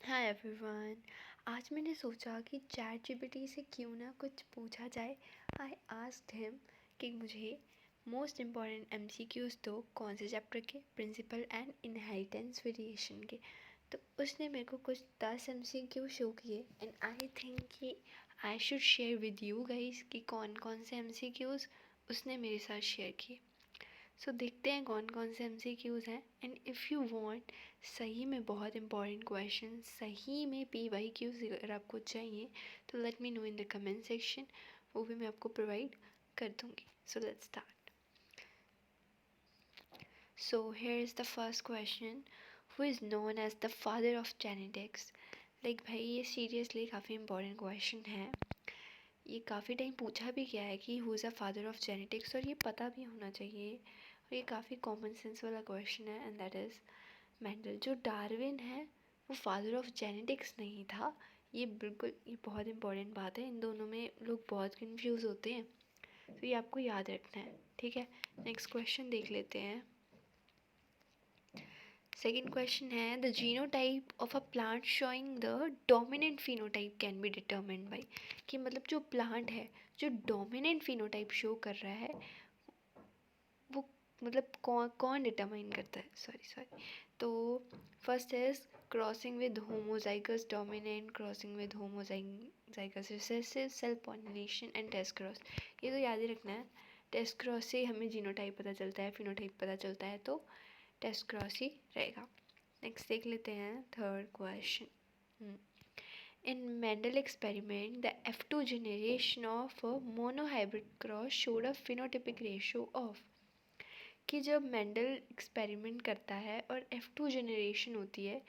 Hi everyone. आज मैंने सोचा कि चैट जीपीटी से क्यों ना कुछ पूछा जाए। आई आस्क्ड हिम कि मुझे मोस्ट इम्पॉर्टेंट एमसीक्यूज़ दो, कौन से चैप्टर के, प्रिंसिपल एंड इनहेरिटेंस वेरिएशन के। तो उसने मेरे को कुछ 10 एमसीक्यू शो किए एंड आई थिंक कि I should share with you guys कि कौन कौन से एमसीक्यूज़ उसने मेरे साथ शेयर किए। सो देखते हैं कौन कौन से एमसीक्यूज़ हैं। एंड इफ़ यू वांट सही में बहुत इंपॉर्टेंट क्वेश्चन, सही में पीवाईक्यूज़ अगर आपको चाहिए तो let me know in the comment section, वो भी मैं आपको प्रोवाइड कर दूँगी। So let's start. So here is the first question, who is known as the father of genetics. Like भाई ये सीरियसली काफ़ी इंपॉर्टेंट क्वेश्चन है। ये काफ़ी टाइम पूछा भी गया है कि who is the father of genetics, और ये पता भी होना चाहिए। और ये काफ़ी कॉमन सेंस वाला क्वेश्चन है एंड दैट इज़ मेंडल। जो डार्विन है वो फादर ऑफ जेनेटिक्स नहीं था। ये बिल्कुल, ये बहुत इंपॉर्टेंट बात है। इन दोनों में लोग बहुत कंफ्यूज होते हैं, तो ये आपको याद रखना है, ठीक है। नेक्स्ट क्वेश्चन देख लेते हैं। सेकेंड क्वेश्चन है, the genotype of a plant showing the dominant phenotype can be determined by. कि मतलब जो प्लांट है जो डोमिनेंट फिनोटाइप शो कर रहा है वो मतलब कौन कौन डिटरमाइन करता है, सॉरी। तो first is crossing with homozygous dominant, crossing with homozygous recessive, self pollination and test cross. ये तो याद ही रखना है। टेस्ट क्रॉस से हमें जीनोटाइप पता चलता है, फिनोटाइप पता चलता है, तो टेस्ट क्रॉस ही रहेगा। नेक्स्ट देख लेते हैं third question. In Mendel experiment, the F2 generation of a monohybrid cross showed a phenotypic ratio of। कि जब मेंडल एक्सपेरिमेंट करता है और F2 जनरेशन होती है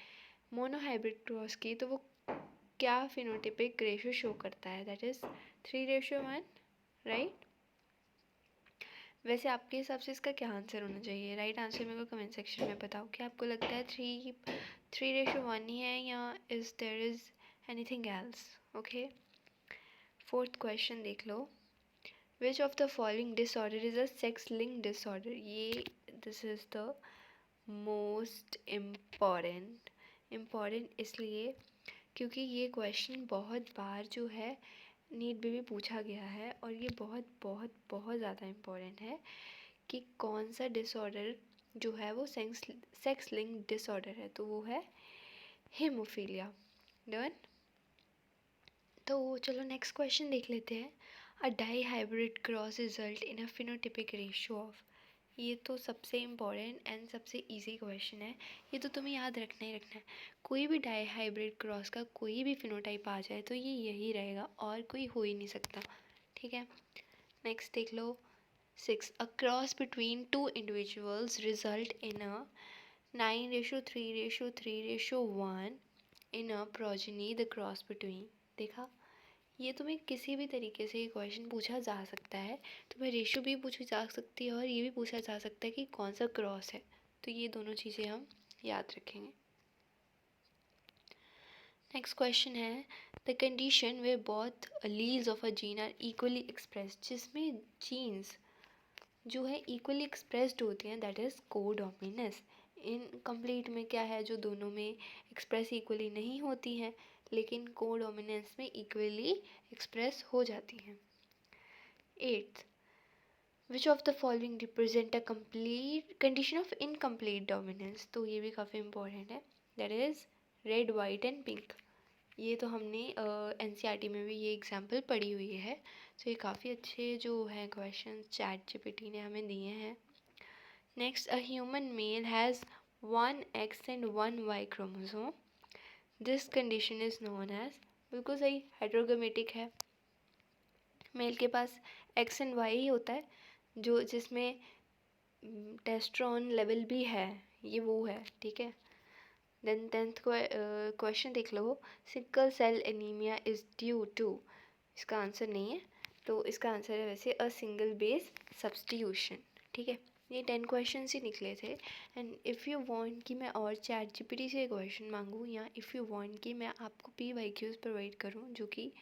मोनोहाइब्रिड क्रॉस की, तो वो क्या फिनोटिपिक रेशो शो करता है, दैट इज़ 3:1, राइट। वैसे आपके हिसाब से इसका क्या आंसर होना चाहिए? राइट आंसर मेरे को कमेंट सेक्शन में बताओ कि आपको लगता है 3:1 ही है या is there is anything else. Okay, fourth question देख लो। Which of the following disorder is a sex link disorder. ये this is the most important इसलिए क्योंकि ये क्वेश्चन बहुत बार जो है नीट में भी पूछा गया है, और ये बहुत बहुत बहुत ज़्यादा इम्पॉर्टेंट है कि कौन सा डिसऑर्डर जो है वो सेक्स लिंक डिसऑर्डर है, तो वो है हीमोफीलिया। डन। तो चलो नेक्स्ट क्वेश्चन देख लेते हैं। A dihybrid cross result in a phenotypic ratio of. ये तो सबसे इम्पॉर्टेंट एंड सबसे इजी क्वेश्चन है। ये तो तुम्हें याद रखना ही रखना है। कोई भी डाई हाइब्रिड क्रॉस का कोई भी फिनोटाइप आ जाए तो ये यही रहेगा और कोई हो ही नहीं सकता, ठीक है। नेक्स्ट देख लो 6, a cross between two individuals result in a 9:3:3:1 in a progeny the cross between. देखा, ये तुम्हें किसी भी तरीके से ये क्वेश्चन पूछा जा सकता है। तुम्हें रेशो भी पूछी जा सकती है और ये भी पूछा जा सकता है कि कौन सा क्रॉस है। तो ये दोनों चीज़ें हम याद रखेंगे। नेक्स्ट क्वेश्चन है, the condition where both alleles of a gene are equally expressed. जिसमें जीन्स जो है इक्वली एक्सप्रेस्ड होती हैं, दैट इज़ कोडोमिनेंस। इनकम्प्लीट में क्या है, जो दोनों में एक्सप्रेस इक्वली नहीं होती हैं लेकिन कोडोमिनेंस में इक्वली एक्सप्रेस हो जाती हैं। 8th, which of the following represent a complete condition of incomplete dominance. तो ये भी काफ़ी इंपॉर्टेंट है, that is red, white and pink. ये तो हमने NCERT में भी ये एग्जाम्पल पढ़ी हुई है। तो ये काफ़ी अच्छे जो हैं क्वेश्चन चैट जीपीटी ने हमें दिए हैं। Next, a human male has 1 X and 1 Y chromosome, this condition is known as. बिल्कुल सही, हाइड्रोगमेटिक है। मेल के पास X and Y ही होता है, जो जिसमें टेस्ट्रॉन लेवल भी है, ये वो है, ठीक है। देन 10th क्वेश्चन देख लो, sickle cell anemia is due to. इसका आंसर नहीं है, तो इसका आंसर है वैसे अ सिंगल बेस सब्सटीट्यूशन, ठीक है। ये 10 क्वेश्चन ही निकले थे। एंड इफ़ यू वांट कि मैं और चैट जीपीटी से क्वेश्चन मांगूँ, या इफ़ यू वांट कि मैं आपको PYQs प्रोवाइड करूँ जो कि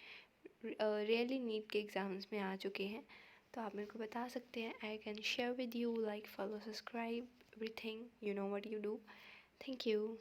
रियली नीट के एग्ज़ाम्स में आ चुके हैं, तो आप मेरे को बता सकते हैं। I can share with you, like, follow, subscribe, everything, you know what you do. Thank you.